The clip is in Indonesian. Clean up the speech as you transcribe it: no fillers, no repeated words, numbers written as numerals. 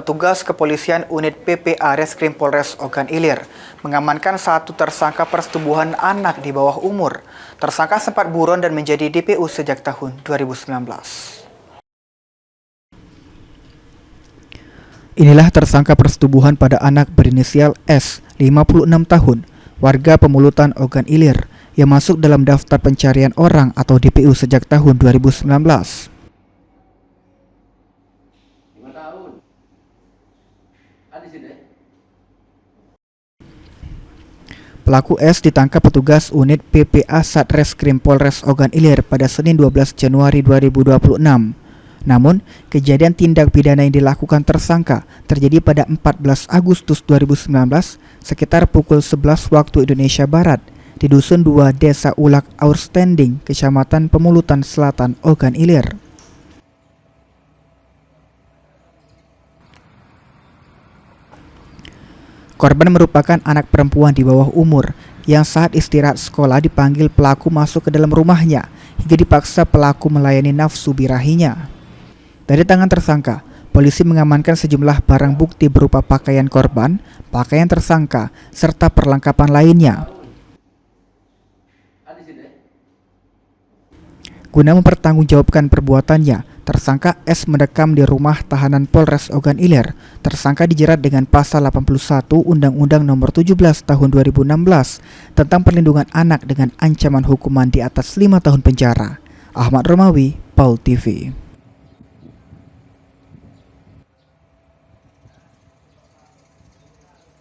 petugas kepolisian unit PPA Reskrim Polres Ogan Ilir mengamankan satu tersangka persetubuhan anak di bawah umur. Tersangka sempat buron dan menjadi DPO sejak tahun 2019. Inilah tersangka persetubuhan pada anak berinisial S, 56 tahun, warga Pemulutan Ogan Ilir, yang masuk dalam daftar pencarian orang atau DPO sejak tahun 2019. Pelaku S ditangkap petugas unit PPA Satreskrim Polres Ogan Ilir pada Senin 12 Januari 2026. Namun, kejadian tindak pidana yang dilakukan tersangka terjadi pada 14 Agustus 2019 sekitar pukul 11 waktu Indonesia Barat di Dusun 2 Desa Ulak Outstanding, Kecamatan Pemulutan Selatan, Ogan Ilir. Korban merupakan anak perempuan di bawah umur yang saat istirahat sekolah dipanggil pelaku masuk ke dalam rumahnya hingga dipaksa pelaku melayani nafsu birahinya. Dari tangan tersangka, polisi mengamankan sejumlah barang bukti berupa pakaian korban, pakaian tersangka, serta perlengkapan lainnya. Guna mempertanggungjawabkan perbuatannya, tersangka S mendekam di rumah tahanan Polres Ogan Ilir. Tersangka dijerat dengan pasal 81 Undang-Undang Nomor 17 Tahun 2016 tentang perlindungan anak dengan ancaman hukuman di atas 5 tahun penjara. Ahmad Romawi, PAUL TV.